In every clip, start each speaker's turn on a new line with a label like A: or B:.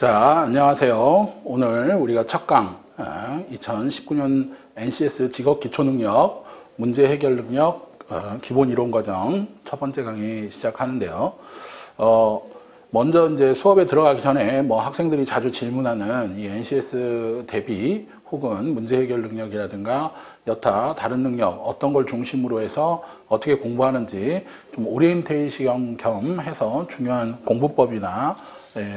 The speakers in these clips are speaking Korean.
A: 자, 안녕하세요. 오늘 우리가 첫 강, 2019년 NCS 직업 기초능력, 문제 해결 능력, 기본 이론 과정 첫 번째 강의 시작하는데요. 먼저 이제 수업에 들어가기 전에 학생들이 자주 질문하는 이 NCS 대비 혹은 문제 해결 능력이라든가 여타 다른 능력 어떤 걸 중심으로 해서 어떻게 공부하는지 좀 오리엔테이션 겸 해서 중요한 공부법이나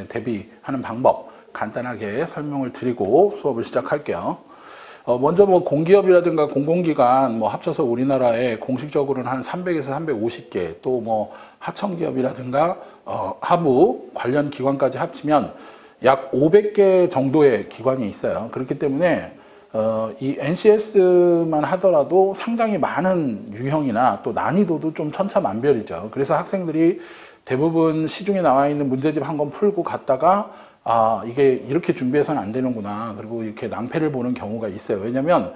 A: 대비하는 방법 간단하게 설명을 드리고 수업을 시작할게요. 먼저 공기업이라든가 공공기관 합쳐서 우리나라에 공식적으로는 한 300에서 350개 또 하청기업이라든가 하부 관련 기관까지 합치면 약 500개 정도의 기관이 있어요. 그렇기 때문에 이 NCS만 하더라도 상당히 많은 유형이나 또 난이도도 좀 천차만별이죠. 그래서 학생들이 대부분 시중에 나와 있는 문제집 한 권 풀고 갔다가 이게 이렇게 준비해서는 안 되는구나, 그리고 이렇게 낭패를 보는 경우가 있어요. 왜냐면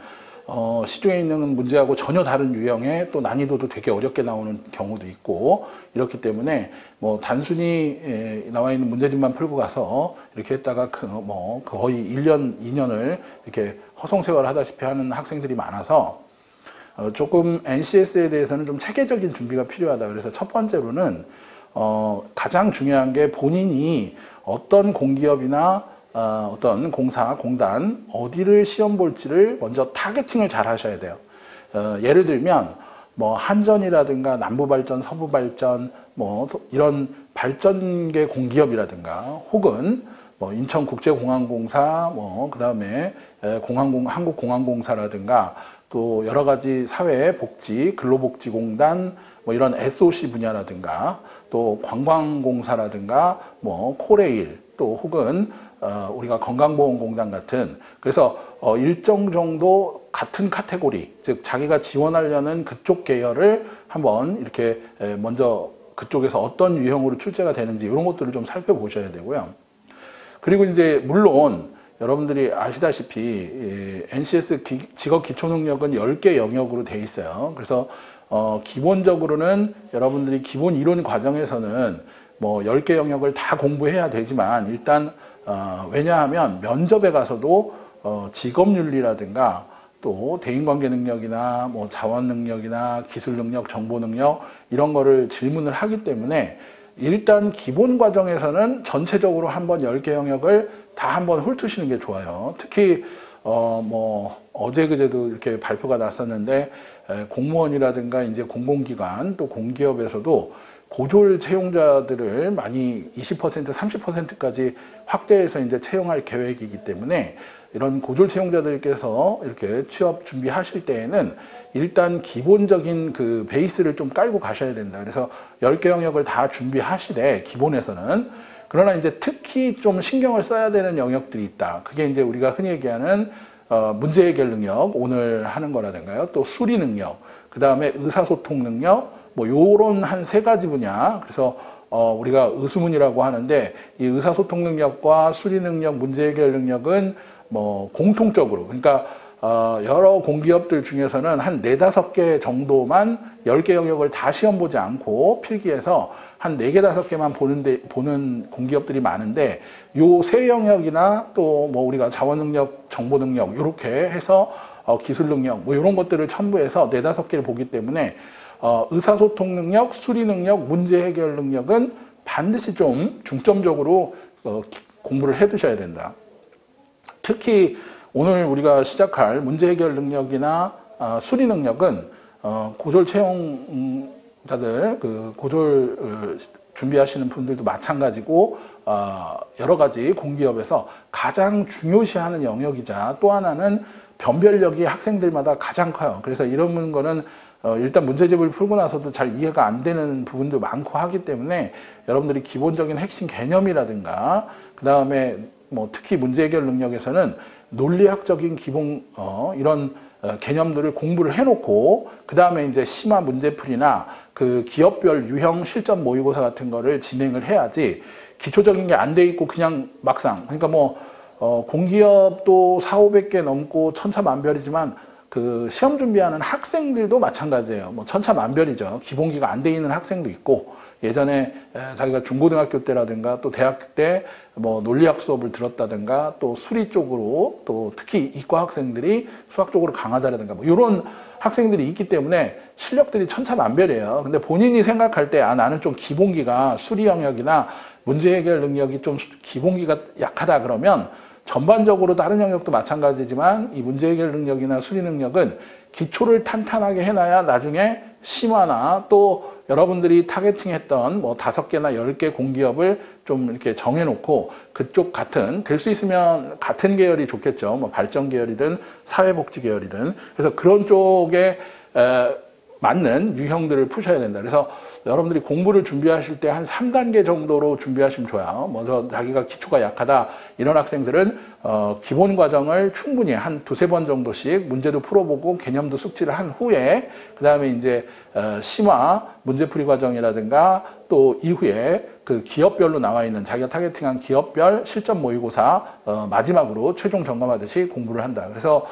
A: 시중에 있는 문제하고 전혀 다른 유형의 또 난이도도 되게 어렵게 나오는 경우도 있고, 이렇기 때문에 단순히 나와 있는 문제집만 풀고 가서 이렇게 했다가 거의 1년, 2년을 이렇게 허송세월 하다시피 하는 학생들이 많아서 조금 NCS에 대해서는 좀 체계적인 준비가 필요하다. 그래서 첫 번째로는 가장 중요한 게 본인이 어떤 공기업이나 어떤 공사, 공단 어디를 시험 볼지를 먼저 타겟팅을 잘 하셔야 돼요. 예를 들면 한전이라든가 남부발전, 서부발전 이런 발전계 공기업이라든가 혹은 인천국제공항공사 그다음에 한국공항공사라든가 또 여러 가지 사회복지, 근로복지공단 이런 SOC 분야라든가 또 관광공사라든가 코레일 또 혹은 우리가 건강보험공단 같은, 그래서 일정 정도 같은 카테고리, 즉 자기가 지원하려는 그쪽 계열을 한번 이렇게 먼저 그쪽에서 어떤 유형으로 출제가 되는지 이런 것들을 좀 살펴보셔야 되고요. 그리고 이제 물론 여러분들이 아시다시피 NCS 직업 기초능력은 10개 영역으로 돼 있어요. 그래서 기본적으로는 여러분들이 기본 이론 과정에서는 10개 영역을 다 공부해야 되지만 일단 왜냐하면 면접에 가서도 직업윤리라든가 또 대인관계 능력이나 자원 능력이나 기술 능력, 정보 능력 이런 거를 질문을 하기 때문에 일단 기본 과정에서는 전체적으로 한번 10개 영역을 다 한번 훑으시는 게 좋아요. 특히 어제 그제도 이렇게 발표가 났었는데 공무원이라든가 이제 공공기관 또 공기업에서도 고졸 채용자들을 많이 20%, 30%까지 확대해서 이제 채용할 계획이기 때문에 이런 고졸 채용자들께서 이렇게 취업 준비하실 때에는 일단 기본적인 그 베이스를 좀 깔고 가셔야 된다. 그래서 10개 영역을 다 준비하시되 기본에서는, 그러나 이제 특히 좀 신경을 써야 되는 영역들이 있다. 그게 이제 우리가 흔히 얘기하는 문제 해결 능력, 오늘 하는 거라든가요. 또 수리 능력, 그 다음에 의사소통 능력, 요런 한 3가지 분야. 그래서 우리가 의수문이라고 하는데 이 의사소통 능력과 수리 능력, 문제 해결 능력은 공통적으로, 그러니까 여러 공기업들 중에서는 한 4-5개 정도만 10개 영역을 다 시험 보지 않고 필기해서 한 4개, 5개만 보는 공기업들이 많은데 요 3 영역이나 또 우리가 자원 능력, 정보 능력 이렇게 해서 기술 능력 이런 것들을 첨부해서 4-5개를 보기 때문에 의사소통 능력, 수리 능력, 문제 해결 능력은 반드시 좀 중점적으로 공부를 해 두셔야 된다. 특히 오늘 우리가 시작할 문제 해결 능력이나 수리 능력은 고졸 채용자들, 고졸 준비하시는 분들도 마찬가지고 여러 가지 공기업에서 가장 중요시하는 영역이자 또 하나는 변별력이 학생들마다 가장 커요. 그래서 이런 거는 일단 문제집을 풀고 나서도 잘 이해가 안 되는 부분도 많고 하기 때문에 여러분들이 기본적인 핵심 개념이라든가 그 다음에 특히 문제 해결 능력에서는 논리학적인 기본 이런 개념들을 공부를 해놓고 그 다음에 이제 심화 문제풀이나 그 기업별 유형 실전 모의고사 같은 거를 진행을 해야지 기초적인 게 안 돼 있고 그냥 막상, 그러니까 공기업도 400-500개 넘고 천차만별이지만 그 시험 준비하는 학생들도 마찬가지예요. 천차만별이죠. 기본기가 안 돼 있는 학생도 있고 예전에 자기가 중고등학교 때라든가 또 대학교 때 뭐 논리학 수업을 들었다든가 또 수리 쪽으로 또 특히 이과 학생들이 수학 쪽으로 강하다라든가 뭐 이런 학생들이 있기 때문에 실력들이 천차만별이에요. 근데 본인이 생각할 때 나는 좀 기본기가 수리 영역이나 문제 해결 능력이 좀 기본기가 약하다 그러면 전반적으로 다른 영역도 마찬가지지만 이 문제 해결 능력이나 수리 능력은 기초를 탄탄하게 해놔야 나중에 심화나 또 여러분들이 타겟팅했던 뭐 5개나 10개 공기업을 좀 이렇게 정해놓고 그쪽 같은 될 수 있으면 같은 계열이 좋겠죠. 뭐 발전 계열이든 사회복지 계열이든 그래서 그런 쪽에 맞는 유형들을 푸셔야 된다. 그래서 여러분들이 공부를 준비하실 때 한 3단계 정도로 준비하시면 좋아요. 먼저 자기가 기초가 약하다 이런 학생들은 기본 과정을 충분히 한 2-3번 정도씩 문제도 풀어보고 개념도 숙지를 한 후에 그 다음에 이제 심화 문제풀이 과정이라든가 또 이후에 그 기업별로 나와 있는 자기가 타겟팅한 기업별 실전 모의고사 마지막으로 최종 점검하듯이 공부를 한다. 그래서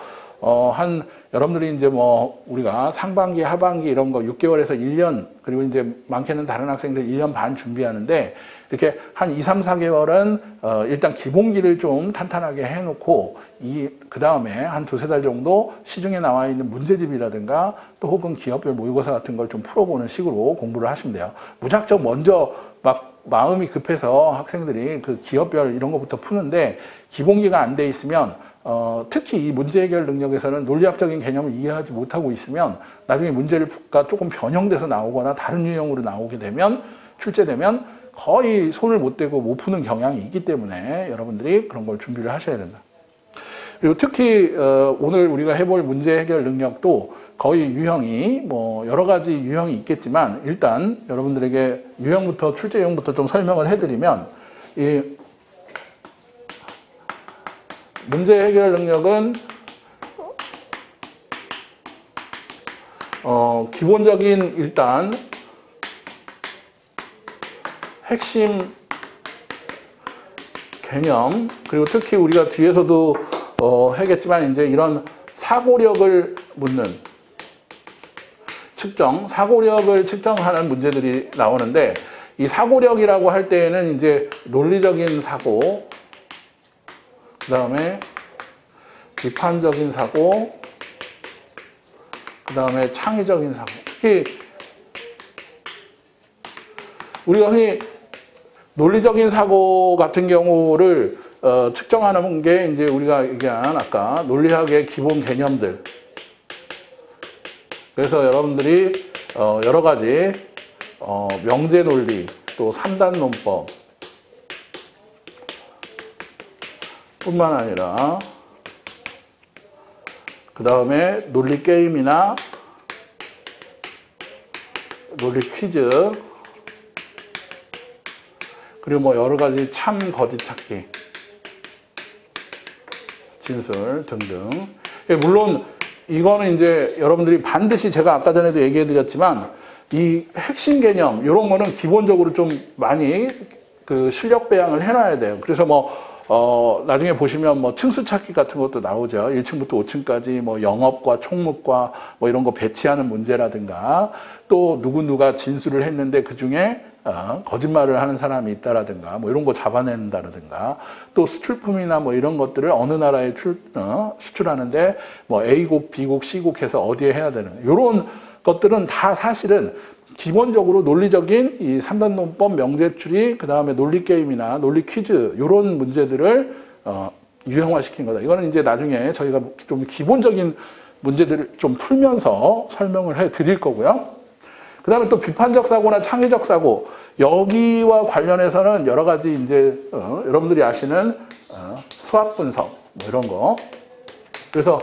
A: 여러분들이 이제 뭐 우리가 상반기, 하반기 이런 거 6개월에서 1년 그리고 이제 많게는 다른 학생들 1년 반 준비하는데 이렇게 한 2, 3, 4개월은 일단 기본기를 좀 탄탄하게 해놓고 그 다음에 한 2-3달 정도 시중에 나와 있는 문제집이라든가 또 혹은 기업별 모의고사 같은 걸 좀 풀어보는 식으로 공부를 하시면 돼요. 무작정 먼저 막 마음이 급해서 학생들이 그 기업별 이런 것부터 푸는데 기본기가 안 돼 있으면 특히 이 문제 해결 능력에서는 논리학적인 개념을 이해하지 못하고 있으면 나중에 문제가 조금 변형돼서 나오거나 다른 유형으로 나오게 되면 출제되면 거의 손을 못 대고 못 푸는 경향이 있기 때문에 여러분들이 그런 걸 준비를 하셔야 된다. 그리고 특히 오늘 우리가 해볼 문제 해결 능력도 거의 유형이 뭐 여러 가지 유형이 있겠지만 일단 여러분들에게 유형부터 출제형부터 좀 설명을 해드리면 이 문제 해결 능력은 기본적인 일단 핵심 개념 그리고 특히 우리가 뒤에서도 하겠지만 이제 이런 사고력을 묻는 사고력을 측정하는 문제들이 나오는데 이 사고력이라고 할 때에는 이제 논리적인 사고 그 다음에 비판적인 사고, 그 다음에 창의적인 사고. 특히 우리가 흔히 논리적인 사고 같은 경우를 측정하는 게 이제 우리가 얘기한 아까 논리학의 기본 개념들. 그래서 여러분들이 여러 가지 명제 논리, 또 3단 논법 뿐만 아니라 그 다음에 논리 게임이나 논리 퀴즈 그리고 뭐 여러 가지 참 거짓 찾기 진술 등등. 물론 이거는 이제 여러분들이 반드시 제가 아까 전에도 얘기해 드렸지만 이 핵심 개념 이런 거는 기본적으로 좀 많이 그 실력 배양을 해놔야 돼요. 그래서 뭐 나중에 보시면 뭐 층수 찾기 같은 것도 나오죠. 1층부터 5층까지 뭐 영업과 총무과 뭐 이런 거 배치하는 문제라든가 또 누가 진술을 했는데 그 중에 거짓말을 하는 사람이 있다라든가 뭐 이런 거 잡아낸다라든가 또 수출품이나 뭐 이런 것들을 어느 나라에 수출하는데 뭐 A국, B국, C국 해서 어디에 해야 되는 이런 것들은 다 사실은 기본적으로 논리적인 이 3단 논법, 명제추리, 그 다음에 논리 게임이나 논리 퀴즈 이런 문제들을 유형화시킨 거다. 이거는 이제 나중에 저희가 좀 기본적인 문제들을 좀 풀면서 설명을 해 드릴 거고요. 그 다음에 또 비판적 사고나 창의적 사고 여기와 관련해서는 여러 가지 이제 여러분들이 아시는 수학 분석 뭐 이런 거. 그래서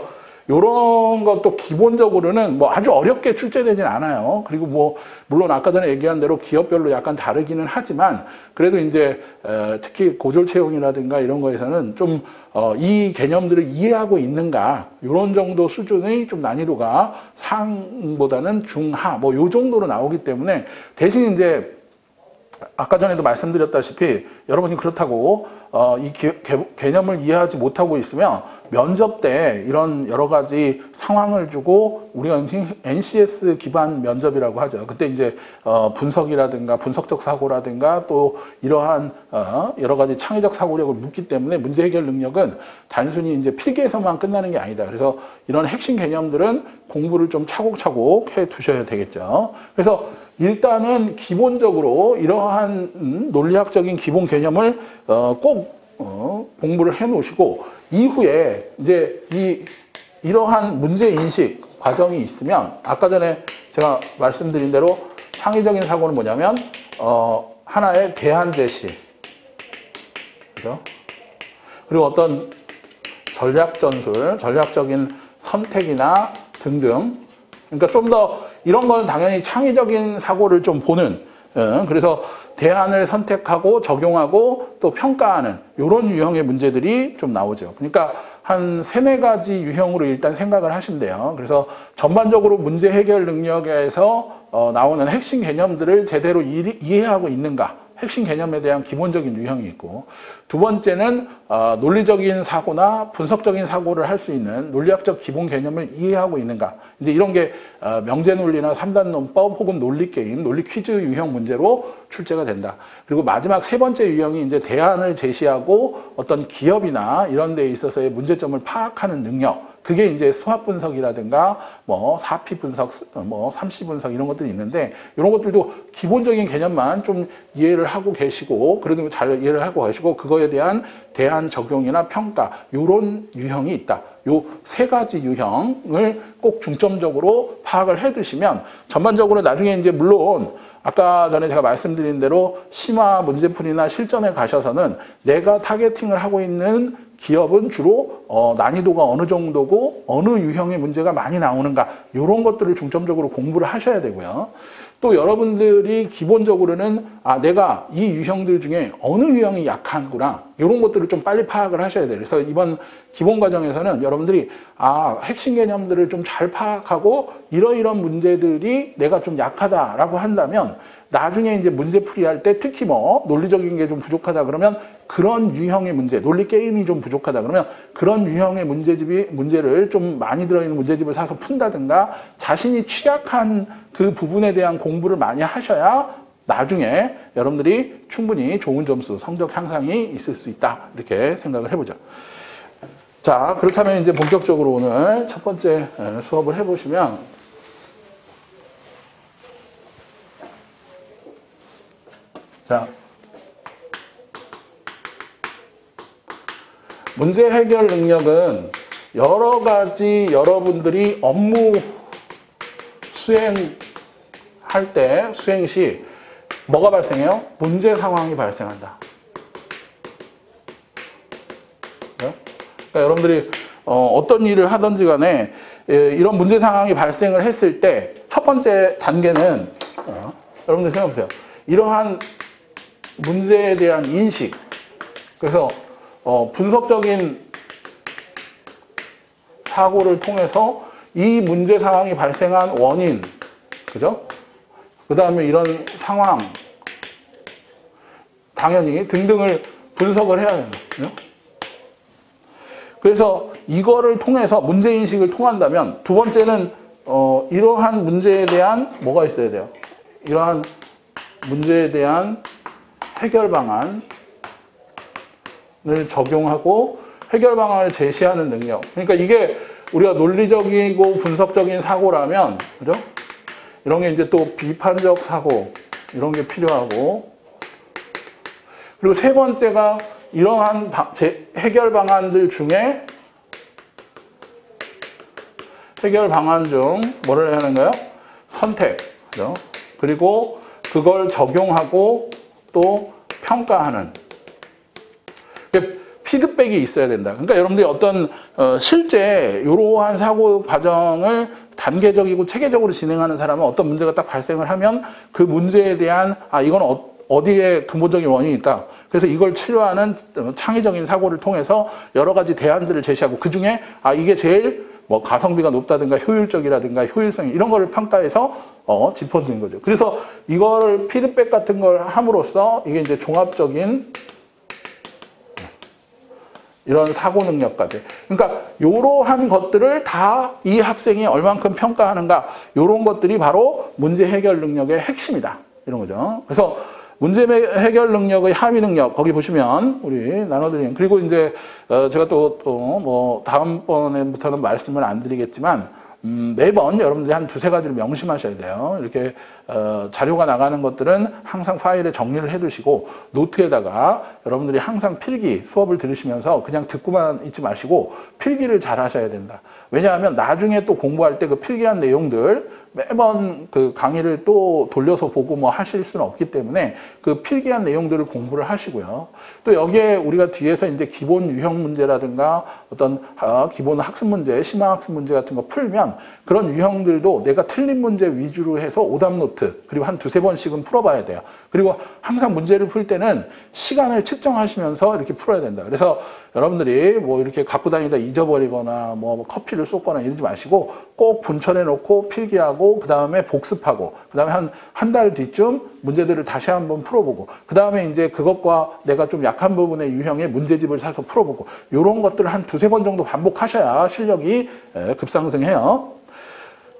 A: 이런 것도 기본적으로는 뭐 아주 어렵게 출제되진 않아요. 그리고 뭐 물론 아까 전에 얘기한 대로 기업별로 약간 다르기는 하지만 그래도 이제 특히 고졸 채용이라든가 이런 거에서는 좀 이 개념들을 이해하고 있는가 이런 정도 수준의 좀 난이도가 상보다는 중하 뭐 요 정도로 나오기 때문에 대신 이제 아까 전에도 말씀드렸다시피 여러분이 그렇다고 이 개념을 이해하지 못하고 있으면 면접 때 이런 여러 가지 상황을 주고 우리가 NCS 기반 면접이라고 하죠. 그때 이제 분석이라든가 분석적 사고라든가 또 이러한 여러 가지 창의적 사고력을 묻기 때문에 문제 해결 능력은 단순히 이제 필기에서만 끝나는 게 아니다. 그래서 이런 핵심 개념들은 공부를 좀 차곡차곡 해 두셔야 되겠죠. 그래서 일단은 기본적으로 이러한 논리학적인 기본 개념을 꼭 공부를 해 놓으시고 이후에 이제 이러한 문제 인식 과정이 있으면 아까 전에 제가 말씀드린 대로 창의적인 사고는 뭐냐면 하나의 대안 제시, 그죠? 그리고 어떤 전략 전술, 전략적인 선택이나 등등. 그러니까 좀 더 이런 거는 당연히 창의적인 사고를 좀 보는, 그래서 대안을 선택하고 적용하고 또 평가하는 이런 유형의 문제들이 좀 나오죠. 그러니까 한 3-4가지 유형으로 일단 생각을 하시면 돼요. 그래서 전반적으로 문제 해결 능력에서 나오는 핵심 개념들을 제대로 이해하고 있는가, 핵심 개념에 대한 기본적인 유형이 있고, 두 번째는 논리적인 사고나 분석적인 사고를 할 수 있는 논리학적 기본 개념을 이해하고 있는가. 이제 이런 게 명제 논리나 3단 논법 혹은 논리 게임, 논리 퀴즈 유형 문제로 출제가 된다. 그리고 마지막 3번째 유형이 이제 대안을 제시하고 어떤 기업이나 이런 데에 있어서의 문제점을 파악하는 능력. 그게 이제 수합 분석이라든가 뭐 4P 분석, 뭐 3C 분석 이런 것들이 있는데 이런 것들도 기본적인 개념만 좀 이해를 하고 계시고 그래도 잘 이해를 하고 계시고 그거에 대한 대안 적용이나 평가 이런 유형이 있다. 요 3가지 유형을 꼭 중점적으로 파악을 해 두시면 전반적으로 나중에 이제 물론 아까 전에 제가 말씀드린 대로 심화 문제풀이나 실전에 가셔서는 내가 타겟팅을 하고 있는 기업은 주로 난이도가 어느 정도고 어느 유형의 문제가 많이 나오는가 이런 것들을 중점적으로 공부를 하셔야 되고요. 또 여러분들이 기본적으로는 내가 이 유형들 중에 어느 유형이 약한구나 이런 것들을 좀 빨리 파악을 하셔야 돼요. 그래서 이번 기본 과정에서는 여러분들이 핵심 개념들을 좀 잘 파악하고 이러이런 문제들이 내가 좀 약하다라고 한다면 나중에 이제 문제풀이 할 때 특히 뭐 논리적인 게 좀 부족하다 그러면 그런 유형의 문제, 논리 게임이 좀 부족하다 그러면 그런 유형의 문제를 좀 많이 들어있는 문제집을 사서 푼다든가 자신이 취약한 그 부분에 대한 공부를 많이 하셔야 나중에 여러분들이 충분히 좋은 점수, 성적 향상이 있을 수 있다. 이렇게 생각을 해보죠. 자, 그렇다면 이제 본격적으로 오늘 첫 번째 수업을 해보시면 자, 문제 해결 능력은 여러 가지 여러분들이 업무 수행할 때, 수행 시 뭐가 발생해요? 문제 상황이 발생한다. 그러니까 여러분들이 어떤 일을 하든지 간에 이런 문제 상황이 발생을 했을 때 첫 번째 단계는 여러분들 생각해 보세요. 이러한 문제에 대한 인식, 그래서 분석적인 사고를 통해서 이 문제 상황이 발생한 원인, 그죠? 그 다음에 이런 상황, 당연히 등등을 분석을 해야 된다. 그죠? 그래서 이거를 통해서 문제인식을 통한다면 두 번째는 이러한 문제에 대한 뭐가 있어야 돼요? 이러한 문제에 대한 해결 방안을 적용하고 해결 방안을 제시하는 능력. 그러니까 이게 우리가 논리적이고 분석적인 사고라면, 그죠? 이런 게 이제 또 비판적 사고, 이런 게 필요하고. 그리고 세 번째가 이러한 해결 방안들 중에 해결 방안 중 뭐를 해야 하는가요? 선택. 그죠? 그리고 그걸 적용하고 또 평가하는. 피드백이 있어야 된다. 그러니까 여러분들이 어떤 실제 이러한 사고 과정을 단계적이고 체계적으로 진행하는 사람은 어떤 문제가 딱 발생을 하면 그 문제에 대한 이건 어디에 근본적인 원인이 있다. 그래서 이걸 치료하는 창의적인 사고를 통해서 여러 가지 대안들을 제시하고 그 중에 이게 제일 뭐 가성비가 높다든가 효율적이라든가 효율성 이런 거를 평가해서 짚어주는 거죠. 그래서 이거를 피드백 같은 걸 함으로써 이게 이제 종합적인 이런 사고 능력까지. 그러니까 이러한 것들을 다 이 학생이 얼만큼 평가하는가, 이런 것들이 바로 문제 해결 능력의 핵심이다. 이런 거죠. 그래서 문제 해결 능력의 하위 능력, 거기 보시면 우리 나눠드린, 그리고 이제 제가 또 뭐 다음번에부터는 말씀을 안 드리겠지만, 매번 여러분들이 한 두세 가지를 명심하셔야 돼요. 이렇게 자료가 나가는 것들은 항상 파일에 정리를 해두시고, 노트에다가 여러분들이 항상 필기, 수업을 들으시면서 그냥 듣고만 있지 마시고 필기를 잘 하셔야 된다. 왜냐하면 나중에 또 공부할 때 그 필기한 내용들 매번 그 강의를 또 돌려서 보고 뭐 하실 수는 없기 때문에 그 필기한 내용들을 공부를 하시고요. 또 여기에 우리가 뒤에서 이제 기본 유형 문제라든가 어떤 기본 학습 문제, 심화 학습 문제 같은 거 풀면 그런 유형들도 내가 틀린 문제 위주로 해서 오답 노트, 그리고 한 두세 번씩은 풀어봐야 돼요. 그리고 항상 문제를 풀 때는 시간을 측정하시면서 이렇게 풀어야 된다. 그래서 여러분들이 뭐 이렇게 갖고 다니다 잊어버리거나 뭐 커피를 쏟거나 이러지 마시고 꼭 분철해 놓고 필기하고 그 다음에 복습하고 그 다음에 한 달 뒤쯤 문제들을 다시 한번 풀어보고 그 다음에 이제 그것과 내가 좀 약한 부분의 유형의 문제집을 사서 풀어보고 이런 것들을 한 두세 번 정도 반복하셔야 실력이 급상승해요.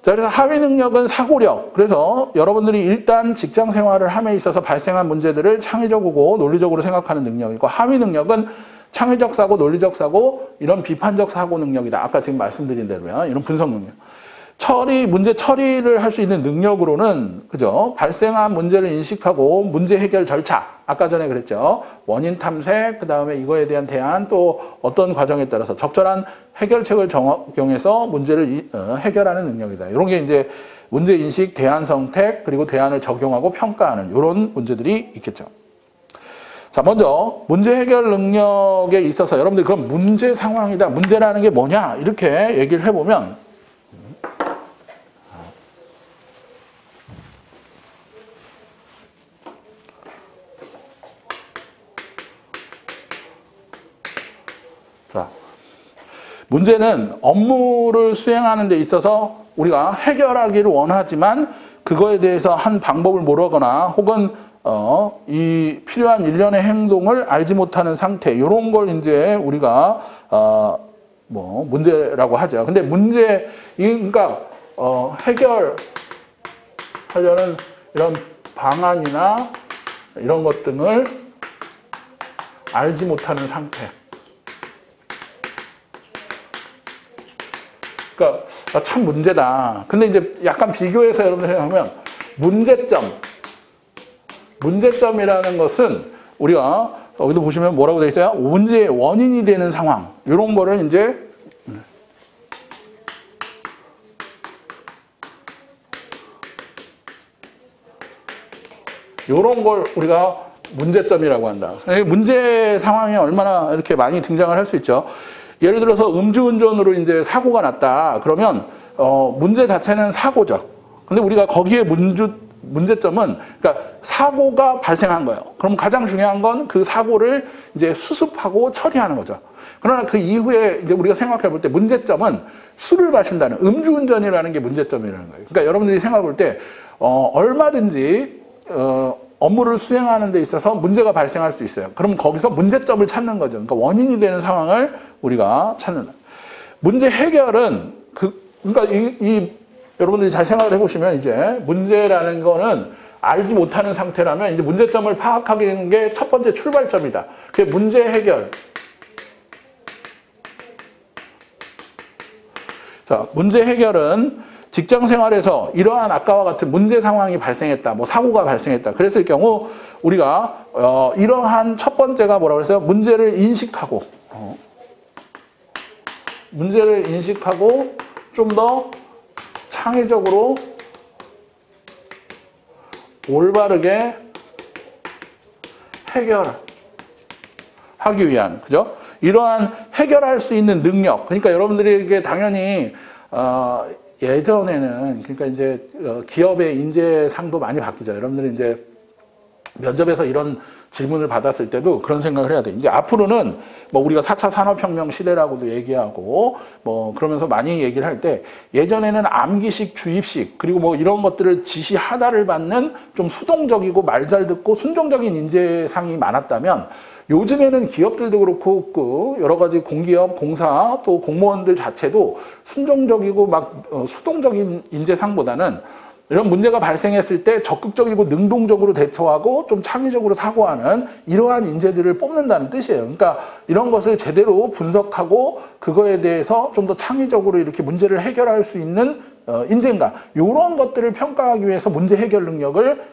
A: 자, 그래서 하위 능력은 사고력. 그래서 여러분들이 일단 직장 생활을 함에 있어서 발생한 문제들을 창의적이고 논리적으로 생각하는 능력이고, 하위 능력은 창의적 사고, 논리적 사고, 이런 비판적 사고 능력이다. 아까 지금 말씀드린 대로요. 이런 분석 능력. 문제 처리를 할 수 있는 능력으로는, 그죠? 발생한 문제를 인식하고 문제 해결 절차. 아까 전에 그랬죠. 원인 탐색, 그 다음에 이거에 대한 대안, 또 어떤 과정에 따라서 적절한 해결책을 적용해서 문제를 해결하는 능력이다. 이런 게 이제 문제 인식, 대안 선택, 그리고 대안을 적용하고 평가하는 이런 문제들이 있겠죠. 자, 먼저 문제 해결 능력에 있어서 여러분들 그럼 문제 상황이다. 문제라는 게 뭐냐? 이렇게 얘기를 해보면 자, 문제는 업무를 수행하는 데 있어서 우리가 해결하기를 원하지만 그거에 대해서 한 방법을 모르거나 혹은 이 필요한 일련의 행동을 알지 못하는 상태, 이런 걸 이제 우리가 뭐 문제라고 하죠. 근데 그러니까 해결하려는 이런 방안이나 이런 것 등을 알지 못하는 상태. 그러니까 참 문제다. 근데 이제 약간 비교해서 여러분들 생각하면 문제점이라는 것은 우리가 여기도 보시면 뭐라고 되어 있어요? 문제의 원인이 되는 상황. 이런 거를 이제 이런 걸 우리가 문제점이라고 한다. 문제 상황이 얼마나 이렇게 많이 등장을 할 수 있죠. 예를 들어서 음주운전으로 이제 사고가 났다. 그러면 문제 자체는 사고죠. 근데 우리가 거기에 문제점은 그러니까 사고가 발생한 거예요. 그럼 가장 중요한 건 그 사고를 이제 수습하고 처리하는 거죠. 그러나 그 이후에 이제 우리가 생각해 볼 때 문제점은 술을 마신다는 음주운전이라는 게 문제점이라는 거예요. 그러니까 여러분들이 생각해 볼 때 얼마든지 업무를 수행하는 데 있어서 문제가 발생할 수 있어요. 그럼 거기서 문제점을 찾는 거죠. 그러니까 원인이 되는 상황을 우리가 찾는. 문제 해결은 그러니까 여러분들이 잘 생각을 해보시면 이제 문제라는 거는 알지 못하는 상태라면 이제 문제점을 파악하는 게 첫 번째 출발점이다. 그게 문제 해결. 자, 문제 해결은 직장 생활에서 이러한 아까와 같은 문제 상황이 발생했다, 뭐 사고가 발생했다. 그랬을 경우 우리가 이러한 첫 번째가 뭐라고 했어요? 문제를 인식하고 좀 더 창의적으로 올바르게 해결하기 위한, 그죠? 이러한 해결할 수 있는 능력. 그러니까 여러분들에게 당연히 예전에는 그러니까 이제 기업의 인재상도 많이 바뀌죠. 여러분들이 이제 면접에서 이런 질문을 받았을 때도 그런 생각을 해야 돼. 이제 앞으로는 뭐 우리가 4차 산업혁명 시대라고도 얘기하고 뭐 그러면서 많이 얘기를 할 때 예전에는 암기식, 주입식 그리고 뭐 이런 것들을 지시 하나를 받는 좀 수동적이고 말 잘 듣고 순종적인 인재상이 많았다면 요즘에는 기업들도 그렇고 그 여러 가지 공기업, 공사 또 공무원들 자체도 순종적이고 막 수동적인 인재상보다는 이런 문제가 발생했을 때 적극적이고 능동적으로 대처하고 좀 창의적으로 사고하는 이러한 인재들을 뽑는다는 뜻이에요. 그러니까 이런 것을 제대로 분석하고 그거에 대해서 좀 더 창의적으로 이렇게 문제를 해결할 수 있는 인재인가, 이런 것들을 평가하기 위해서 문제 해결 능력을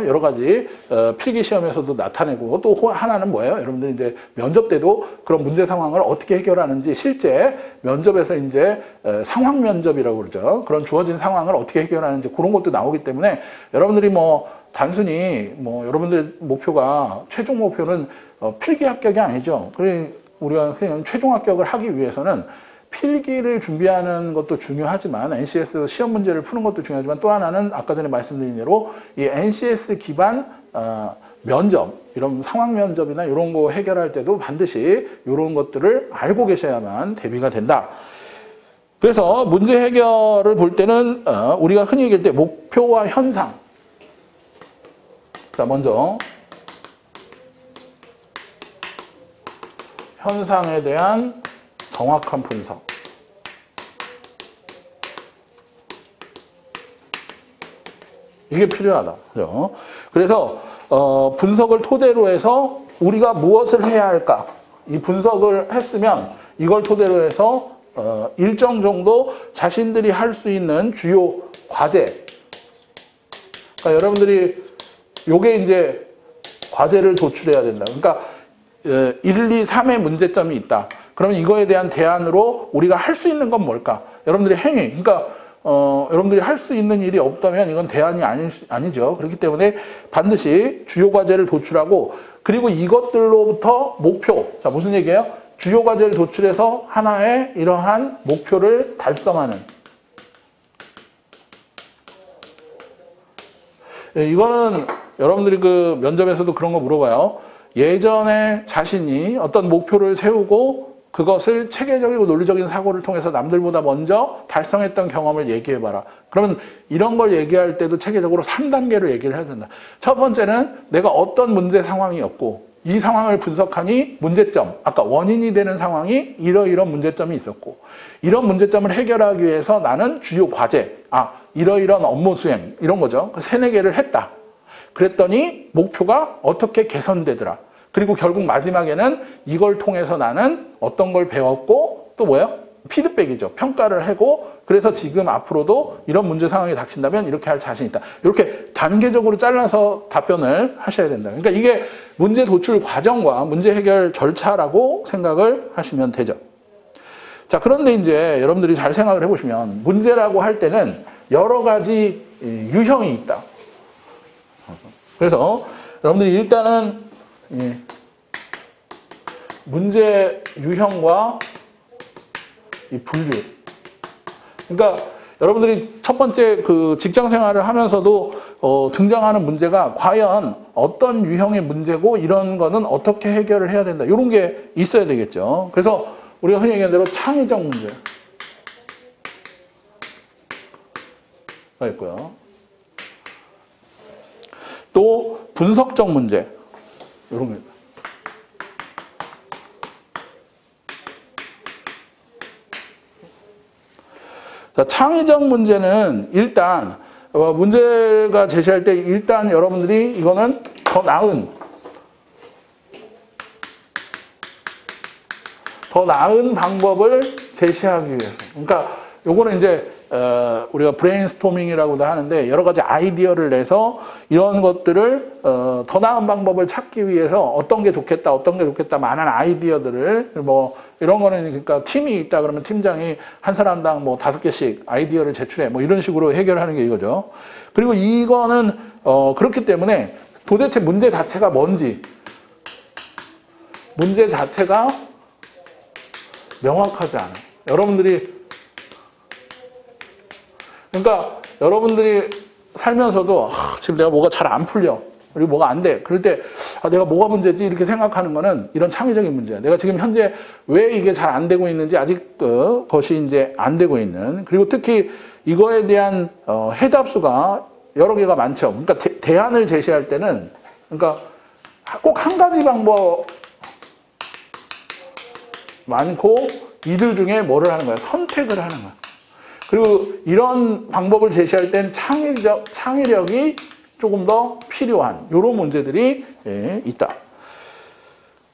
A: 여러 가지 필기 시험에서도 나타내고, 또 하나는 뭐예요? 여러분들 이제 면접 때도 그런 문제 상황을 어떻게 해결하는지 실제 면접에서 이제 상황 면접이라고 그러죠. 그런 주어진 상황을 어떻게 해결하는지 그런 것도 나오기 때문에 여러분들이 뭐 단순히 뭐 여러분들 목표가 최종 목표는 필기 합격이 아니죠. 그래 우리가 그냥 최종 합격을 하기 위해서는 필기를 준비하는 것도 중요하지만 NCS 시험 문제를 푸는 것도 중요하지만 또 하나는 아까 전에 말씀드린 대로 이 NCS 기반 면접, 이런 상황 면접이나 이런 거 해결할 때도 반드시 이런 것들을 알고 계셔야만 대비가 된다. 그래서 문제 해결을 볼 때는 우리가 흔히 얘기할 때 목표와 현상. 자, 먼저 현상에 대한 정확한 분석. 이게 필요하다. 그죠? 그래서 분석을 토대로 해서 우리가 무엇을 해야 할까? 이 분석을 했으면 이걸 토대로 해서 일정 정도 자신들이 할 수 있는 주요 과제. 그러니까 여러분들이 요게 이제 과제를 도출해야 된다. 그러니까 1, 2, 3의 문제점이 있다. 그러면 이거에 대한 대안으로 우리가 할 수 있는 건 뭘까? 여러분들의 행위. 그러니까 여러분들이 할 수 있는 일이 없다면 이건 대안이 아니죠. 그렇기 때문에 반드시 주요 과제를 도출하고, 그리고 이것들로부터 목표. 자, 무슨 얘기예요? 주요 과제를 도출해서 하나의 이러한 목표를 달성하는. 이거는 여러분들이 그 면접에서도 그런 거 물어봐요. 예전에 자신이 어떤 목표를 세우고 그것을 체계적이고 논리적인 사고를 통해서 남들보다 먼저 달성했던 경험을 얘기해봐라. 그러면 이런 걸 얘기할 때도 체계적으로 3단계로 얘기를 해야 된다. 첫 번째는 내가 어떤 문제 상황이었고 이 상황을 분석하니 문제점, 아까 원인이 되는 상황이 이러이런 문제점이 있었고, 이런 문제점을 해결하기 위해서 나는 주요 과제, 이러이런 업무 수행, 이런 거죠. 3, 4개를 했다. 그랬더니 목표가 어떻게 개선되더라. 그리고 결국 마지막에는 이걸 통해서 나는 어떤 걸 배웠고, 또 뭐예요? 피드백이죠. 평가를 하고, 그래서 지금 앞으로도 이런 문제 상황이 닥친다면 이렇게 할 자신 있다. 이렇게 단계적으로 잘라서 답변을 하셔야 된다. 그러니까 이게 문제 도출 과정과 문제 해결 절차라고 생각을 하시면 되죠. 자, 그런데 이제 여러분들이 잘 생각을 해보시면 문제라고 할 때는 여러 가지 유형이 있다. 그래서 여러분들이 일단은 문제 유형과 이 분류. 그러니까 여러분들이 첫 번째 그 직장 생활을 하면서도 등장하는 문제가 과연 어떤 유형의 문제고 이런 거는 어떻게 해결을 해야 된다. 이런 게 있어야 되겠죠. 그래서 우리가 흔히 얘기하는 대로 창의적 문제가 있고요. 또 분석적 문제. 이런 거. 자, 창의적 문제는 일단 문제가 제시할 때 일단 여러분들이 이거는 더 나은 방법을 제시하기 위해서. 그러니까 요거는 이제 우리가 브레인스토밍이라고도 하는데 여러 가지 아이디어를 내서 이런 것들을 더 나은 방법을 찾기 위해서 어떤 게 좋겠다, 어떤 게 좋겠다, 많은 아이디어들을 뭐 이런 거는 그러니까 팀이 있다 그러면 팀장이 한 사람당 뭐 5개씩 아이디어를 제출해 뭐 이런 식으로 해결하는 게 이거죠. 그리고 이거는 그렇기 때문에 도대체 문제 자체가 뭔지, 문제 자체가 명확하지 않아요. 그러니까 여러분들이 살면서도 지금 내가 뭐가 잘 안 풀려, 그리고 뭐가 안 돼. 그럴 때 내가 뭐가 문제지 이렇게 생각하는 거는 이런 창의적인 문제야. 내가 지금 현재 왜 이게 잘 안 되고 있는지 아직 그것이 이제 안 되고 있는. 그리고 특히 이거에 대한 해잡수가 여러 개가 많죠. 그러니까 대안을 제시할 때는 그러니까 꼭 한 가지 방법 많고 이들 중에 뭐를 하는 거야? 선택을 하는 거야. 그리고 이런 방법을 제시할 땐 창의력이 조금 더 필요한 이런 문제들이 있다.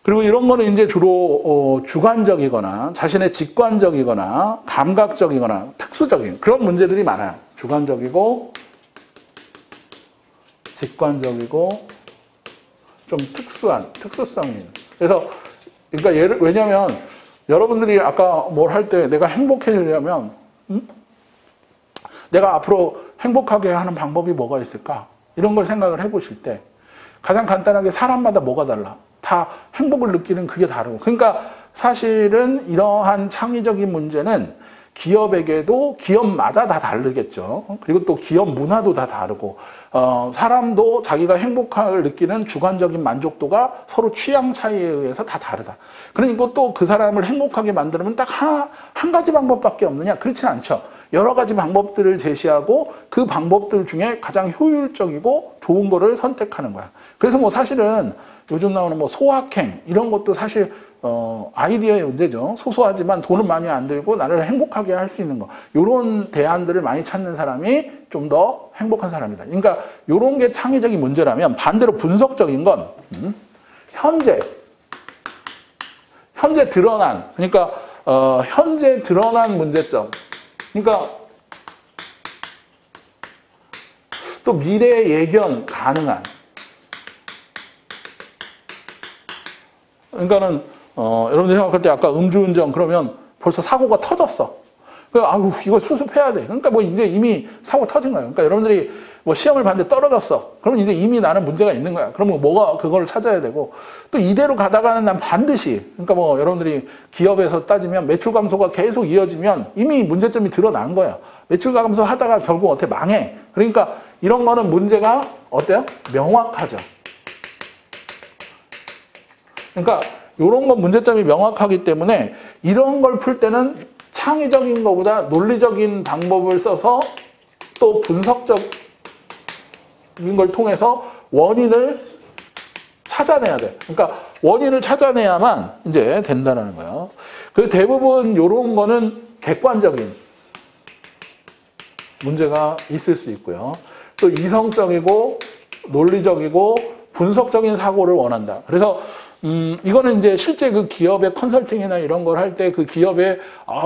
A: 그리고 이런 거는 이제 주로 주관적이거나 자신의 직관적이거나 감각적이거나 특수적인 그런 문제들이 많아요. 주관적이고 직관적이고 좀 특수성이 있는. 그래서 그러니까 왜냐하면 여러분들이 아까 뭘 할 때 내가 행복해지려면 내가 앞으로 행복하게 하는 방법이 뭐가 있을까? 이런 걸 생각을 해보실 때 가장 간단하게 사람마다 뭐가 달라? 다 행복을 느끼는 그게 다르고. 그러니까 사실은 이러한 창의적인 문제는 기업에게도 기업마다 다 다르겠죠. 그리고 또 기업 문화도 다 다르고 사람도 자기가 행복을 느끼는 주관적인 만족도가 서로 취향 차이에 의해서 다 다르다. 그러니까 또 그 사람을 행복하게 만들면 딱 한 가지 방법밖에 없느냐? 그렇진 않죠. 여러 가지 방법들을 제시하고 그 방법들 중에 가장 효율적이고 좋은 거를 선택하는 거야. 그래서 뭐 사실은 요즘 나오는 뭐 소확행 이런 것도 사실 아이디어의 문제죠. 소소하지만 돈은 많이 안 들고 나를 행복하게 할 수 있는 거. 이런 대안들을 많이 찾는 사람이 좀 더 행복한 사람이다. 그러니까 이런 게 창의적인 문제라면 반대로 분석적인 건 현재 드러난 그러니까 현재 드러난 문제점. 그러니까 또 미래 예견 가능한. 그러니까는 여러분들 생각할 때 아까 음주운전 그러면 벌써 사고가 터졌어. 아유 이거 수습해야 돼. 그러니까 뭐 이제 이미 사고 터진 거예요. 그러니까 여러분들이 뭐 시험을 봤는데 떨어졌어. 그러면 이제 이미 나는 문제가 있는 거야. 그러면 뭐가 그걸 찾아야 되고 또 이대로 가다가는 난 반드시 그러니까 뭐 여러분들이 기업에서 따지면 매출 감소가 계속 이어지면 이미 문제점이 드러난 거야. 매출 감소 하다가 결국 어떻게 망해. 그러니까 이런 거는 문제가 어때요? 명확하죠. 그러니까 이런 건 문제점이 명확하기 때문에 이런 걸 풀 때는 창의적인 것보다 논리적인 방법을 써서 또 분석적인 걸 통해서 원인을 찾아내야 돼. 그러니까 원인을 찾아내야만 이제 된다는 거예요. 그래서 대부분 이런 거는 객관적인 문제가 있을 수 있고요. 또 이성적이고 논리적이고 분석적인 사고를 원한다. 그래서 이거는 이제 실제 그 기업의 컨설팅이나 이런 걸 할 때 그 기업에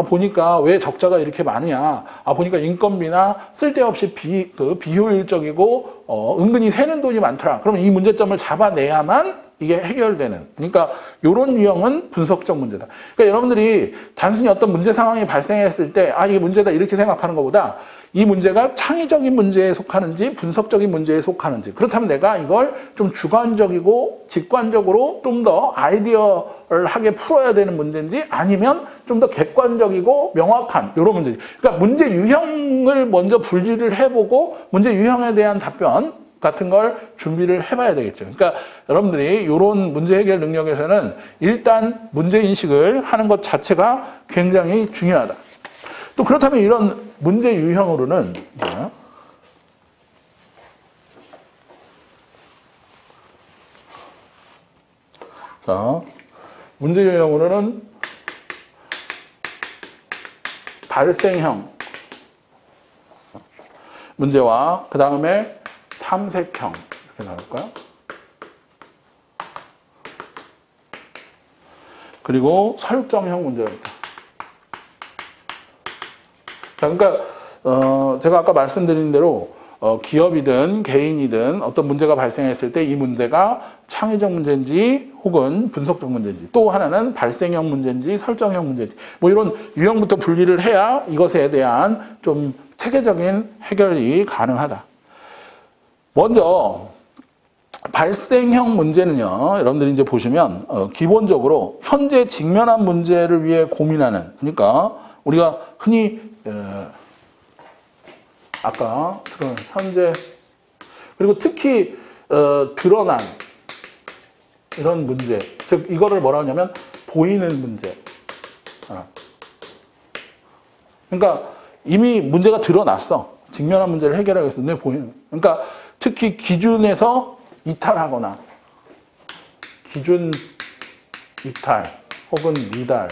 A: 보니까 왜 적자가 이렇게 많으냐. 보니까 인건비나 쓸데없이 비효율적이고 은근히 새는 돈이 많더라. 그러면 이 문제점을 잡아내야만 이게 해결되는. 그러니까 이런 유형은 분석적 문제다. 그러니까 여러분들이 단순히 어떤 문제 상황이 발생했을 때 이게 문제다 이렇게 생각하는 것보다 이 문제가 창의적인 문제에 속하는지 분석적인 문제에 속하는지 그렇다면 내가 이걸 좀 주관적이고 직관적으로 좀 더 아이디어하게 풀어야 되는 문제인지 아니면 좀 더 객관적이고 명확한 이런 문제지. 그러니까 문제 유형을 먼저 분리를 해보고 문제 유형에 대한 답변 같은 걸 준비를 해봐야 되겠죠. 그러니까 여러분들이 이런 문제 해결 능력에서는 일단 문제 인식을 하는 것 자체가 굉장히 중요하다. 또 그렇다면 이런 문제 유형으로는 자, 문제 유형으로는 발생형 문제와 그 다음에 탐색형 이렇게 나올까요? 그리고 설정형 문제가 있다. 자, 그러니까 제가 아까 말씀드린 대로 기업이든 개인이든 어떤 문제가 발생했을 때 이 문제가 창의적 문제인지 혹은 분석적 문제인지 또 하나는 발생형 문제인지 설정형 문제인지 뭐 이런 유형부터 분리를 해야 이것에 대한 좀 체계적인 해결이 가능하다. 먼저 발생형 문제는요. 여러분들이 이제 보시면 기본적으로 현재 직면한 문제를 위해 고민하는 그러니까 우리가 흔히 아까 현재 그리고 특히 드러난 이런 문제 즉 이거를 뭐라 하냐면 보이는 문제 그러니까 이미 문제가 드러났어 직면한 문제를 해결하기 위해서 눈에 보이는 그러니까 특히 기준에서 이탈하거나 기준 이탈 혹은 미달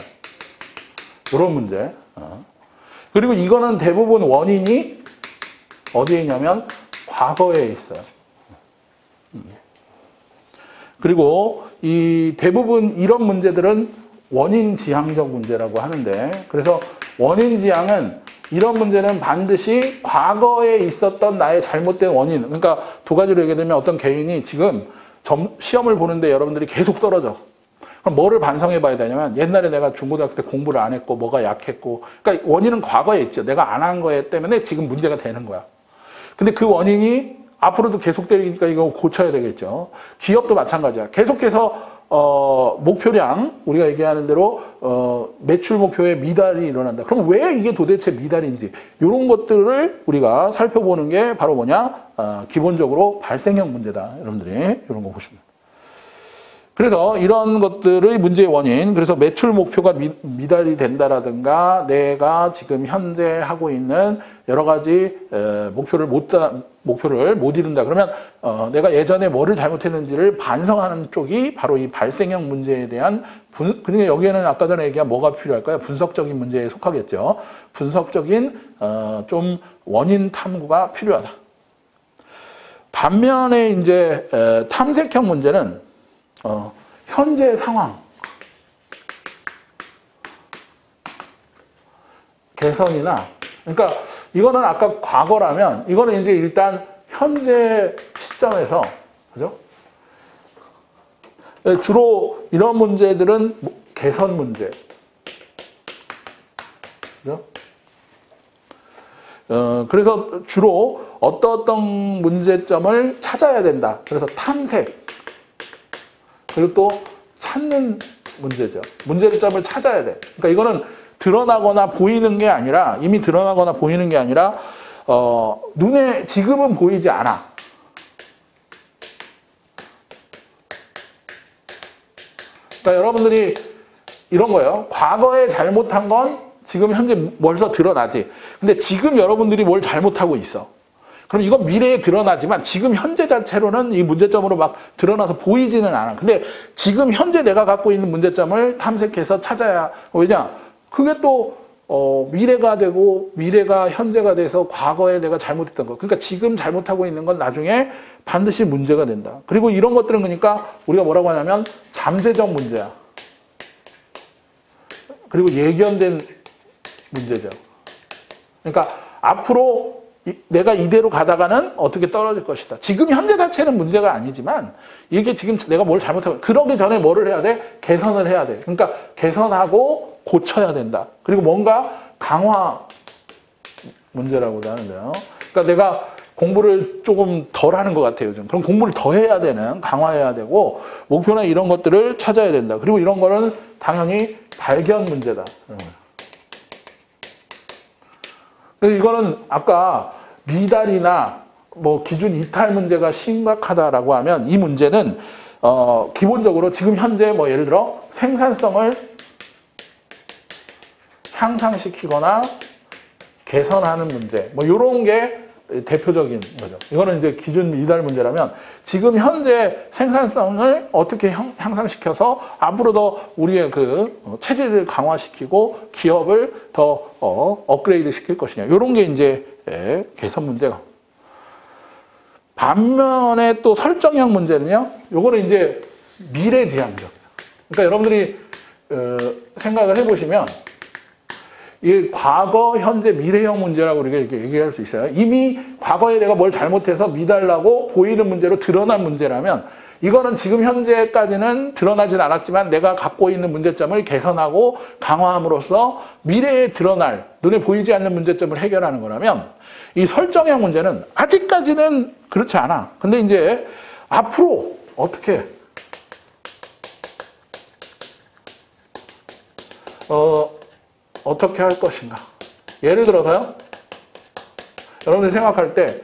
A: 이런 문제. 그리고 이거는 대부분 원인이 어디에 있냐면 과거에 있어요. 그리고 이 대부분 이런 문제들은 원인 지향적 문제라고 하는데, 그래서 원인 지향은 이런 문제는 반드시 과거에 있었던 나의 잘못된 원인, 그러니까 두 가지로 얘기하면 어떤 개인이 지금 시험을 보는데 여러분들이 계속 떨어져. 그럼 뭐를 반성해 봐야 되냐면 옛날에 내가 중고등학교 때 공부를 안 했고 뭐가 약했고, 그러니까 원인은 과거에 있죠. 내가 안 한 거에 때문에 지금 문제가 되는 거야. 근데 그 원인이 앞으로도 계속되니까 이거 고쳐야 되겠죠. 기업도 마찬가지야. 계속해서 목표량, 우리가 얘기하는 대로 매출 목표에 미달이 일어난다. 그럼 왜 이게 도대체 미달인지, 이런 것들을 우리가 살펴보는 게 바로 뭐냐? 기본적으로 발생형 문제다. 여러분들이 이런 거 보시면. 그래서 이런 것들의 문제의 원인, 그래서 매출 목표가 미달이 된다라든가 내가 지금 현재 하고 있는 여러 가지 목표를 못 이룬다. 그러면 내가 예전에 뭐를 잘못했는지를 반성하는 쪽이 바로 이 발생형 문제에 대한 그러니까 여기에는 아까 전에 얘기한 뭐가 필요할까요? 분석적인 문제에 속하겠죠. 분석적인 좀 원인 탐구가 필요하다. 반면에 이제 탐색형 문제는 현재 상황, 개선이나, 그러니까 이거는 아까 과거라면 이거는 이제 일단 현재 시점에서, 그죠? 주로 이런 문제들은 개선 문제, 그죠? 그래서 주로 어떤 문제점을 찾아야 된다. 그래서 탐색, 그리고 또 찾는 문제죠. 문제점을 찾아야 돼. 그러니까 이거는 드러나거나 보이는 게 아니라, 이미 드러나거나 보이는 게 아니라 눈에 지금은 보이지 않아. 그러니까 여러분들이 이런 거예요. 과거에 잘못한 건 지금 현재 벌써 드러나지. 근데 지금 여러분들이 뭘 잘못하고 있어. 그럼 이건 미래에 드러나지만 지금 현재 자체로는 이 문제점으로 막 드러나서 보이지는 않아. 근데 지금 현재 내가 갖고 있는 문제점을 탐색해서 찾아야, 왜냐? 그게 또 미래가 되고 미래가 현재가 돼서 과거에 내가 잘못했던 거. 그러니까 지금 잘못하고 있는 건 나중에 반드시 문제가 된다. 그리고 이런 것들은 그러니까 우리가 뭐라고 하냐면 잠재적 문제야. 그리고 예견된 문제죠. 그러니까 앞으로 내가 이대로 가다가는 어떻게 떨어질 것이다. 지금 현재 자체는 문제가 아니지만 이게 지금 내가 뭘 잘못하고, 그러기 전에 뭐를 해야 돼? 개선을 해야 돼. 그러니까 개선하고 고쳐야 된다. 그리고 뭔가 강화 문제라고도 하는데요. 그러니까 내가 공부를 조금 덜 하는 것 같아요, 요즘. 그럼 공부를 더 해야 되는, 강화해야 되고, 목표나 이런 것들을 찾아야 된다. 그리고 이런 거는 당연히 발견 문제다. 그래서 이거는 아까 미달이나 뭐 기준 이탈 문제가 심각하다라고 하면 이 문제는 기본적으로 지금 현재 뭐 예를 들어 생산성을 향상시키거나 개선하는 문제, 뭐 이런 게 대표적인 거죠. 이거는 이제 기준 미달 문제라면 지금 현재 생산성을 어떻게 향상시켜서 앞으로 더 우리의 그 체질을 강화시키고 기업을 더 업그레이드 시킬 것이냐. 이런 게 이제 개선 문제가. 반면에 또 설정형 문제는요. 요거는 이제 미래지향적. 그러니까 여러분들이 생각을 해보시면 이 과거, 현재, 미래형 문제라고 우리가 이렇게 얘기할 수 있어요. 이미 과거에 내가 뭘 잘못해서 미달라고 보이는 문제로 드러난 문제라면 이거는 지금 현재까지는 드러나진 않았지만 내가 갖고 있는 문제점을 개선하고 강화함으로써 미래에 드러날 눈에 보이지 않는 문제점을 해결하는 거라면 이 설정형 문제는 아직까지는 그렇지 않아. 근데 이제 앞으로 어떻게 어떻게 할 것인가. 예를 들어서요. 여러분들이 생각할 때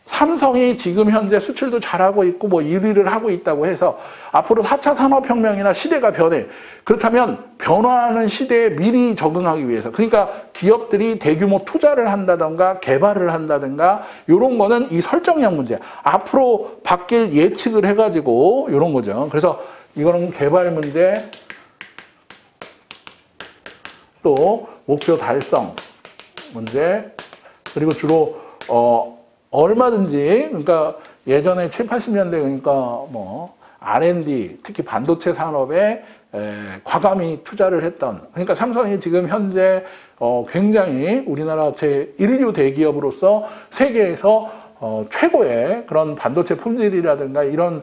A: 삼성이 지금 현재 수출도 잘하고 있고 뭐 1위를 하고 있다고 해서 앞으로 4차 산업혁명이나 시대가 변해. 그렇다면 변화하는 시대에 미리 적응하기 위해서, 그러니까 기업들이 대규모 투자를 한다든가 개발을 한다든가 이런 거는 이 설정형 문제. 앞으로 바뀔 예측을 해가지고 이런 거죠. 그래서 이거는 개발 문제, 또 목표 달성 문제, 그리고 주로 얼마든지, 그러니까 예전에 7, 80년대, 그러니까 뭐 R&D, 특히 반도체 산업에 과감히 투자를 했던, 그러니까 삼성이 지금 현재 굉장히 우리나라 제1류 대기업으로서 세계에서 최고의 그런 반도체 품질이라든가 이런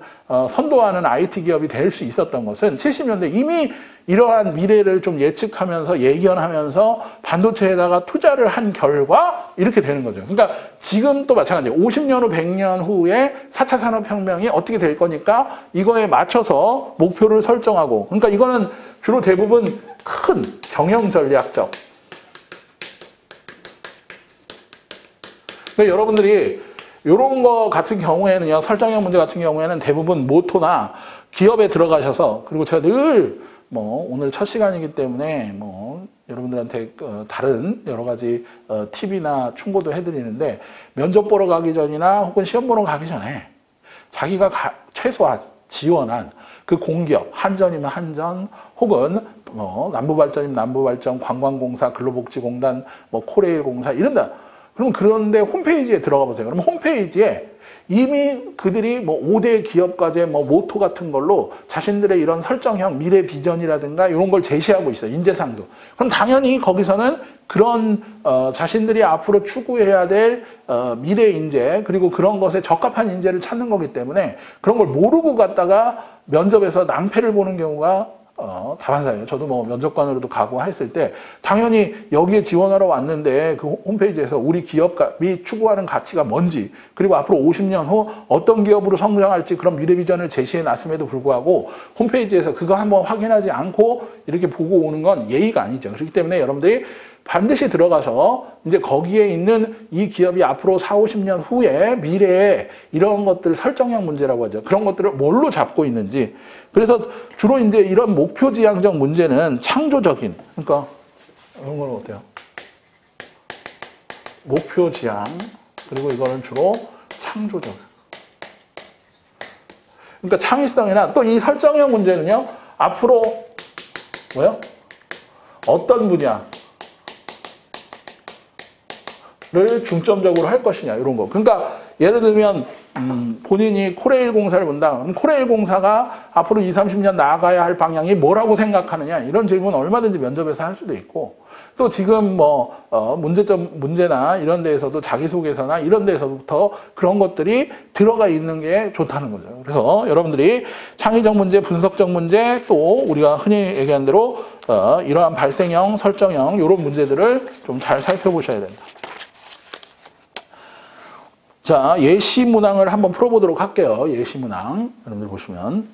A: 선도하는 IT 기업이 될 수 있었던 것은 70년대 이미 이러한 미래를 좀 예측하면서 예견하면서 반도체에다가 투자를 한 결과 이렇게 되는 거죠. 그러니까 지금 또 마찬가지예요. 50년 후, 100년 후에 4차 산업혁명이 어떻게 될 거니까 이거에 맞춰서 목표를 설정하고, 그러니까 이거는 주로 대부분 큰 경영 전략적. 그러니까 여러분들이 이런 거 같은 경우에는요, 설정형 문제 같은 경우에는 대부분 모토나 기업에 들어가셔서, 그리고 제가 늘 오늘 첫 시간이기 때문에 여러분들한테 다른 여러 가지 팁이나 충고도 해드리는데, 면접 보러 가기 전이나 혹은 시험 보러 가기 전에 자기가 최소한 지원한 그 공기업, 한전이면 한전, 혹은 남부발전이면 남부발전, 관광공사, 근로복지공단, 코레일공사 이런다. 그럼 그런데 홈페이지에 들어가 보세요. 그럼 홈페이지에 이미 그들이 5대 기업까지의 모토 같은 걸로 자신들의 이런 설정형 미래 비전이라든가 이런 걸 제시하고 있어요. 인재상도. 그럼 당연히 거기서는 그런 자신들이 앞으로 추구해야 될 미래 인재, 그리고 그런 것에 적합한 인재를 찾는 거기 때문에 그런 걸 모르고 갔다가 면접에서 낭패를 보는 경우가 다반사예요. 저도 면접관으로도 가고 했을 때 당연히 여기에 지원하러 왔는데 그 홈페이지에서 우리 기업이 추구하는 가치가 뭔지, 그리고 앞으로 50년 후 어떤 기업으로 성장할지 그런 미래 비전을 제시해 놨음에도 불구하고 홈페이지에서 그거 한번 확인하지 않고 이렇게 보고 오는 건 예의가 아니죠. 그렇기 때문에 여러분들이 반드시 들어가서 이제 거기에 있는 이 기업이 앞으로 4, 50년 후에 미래에 이런 것들 설정형 문제라고 하죠. 그런 것들을 뭘로 잡고 있는지. 그래서 주로 이제 이런 목표 지향적 문제는 창조적인, 그러니까 이런 건 어때요? 목표 지향, 그리고 이거는 주로 창조적. 그러니까 창의성이나 또 이 설정형 문제는요, 앞으로 뭐요? 어떤 분야 를 중점적으로 할 것이냐, 이런 거. 그러니까 예를 들면 본인이 코레일 공사를 본다. 그럼 코레일 공사가 앞으로 20, 30년 나아가야 할 방향이 뭐라고 생각하느냐, 이런 질문 얼마든지 면접에서 할 수도 있고, 또 지금 문제나 이런 데에서도 자기소개서나 이런 데에서부터 그런 것들이 들어가 있는 게 좋다는 거죠. 그래서 여러분들이 창의적 문제, 분석적 문제, 또 우리가 흔히 얘기한 대로 이러한 발생형, 설정형 이런 문제들을 좀 잘 살펴보셔야 된다. 자, 예시 문항을 한번 풀어보도록 할게요. 예시 문항. 여러분들 보시면.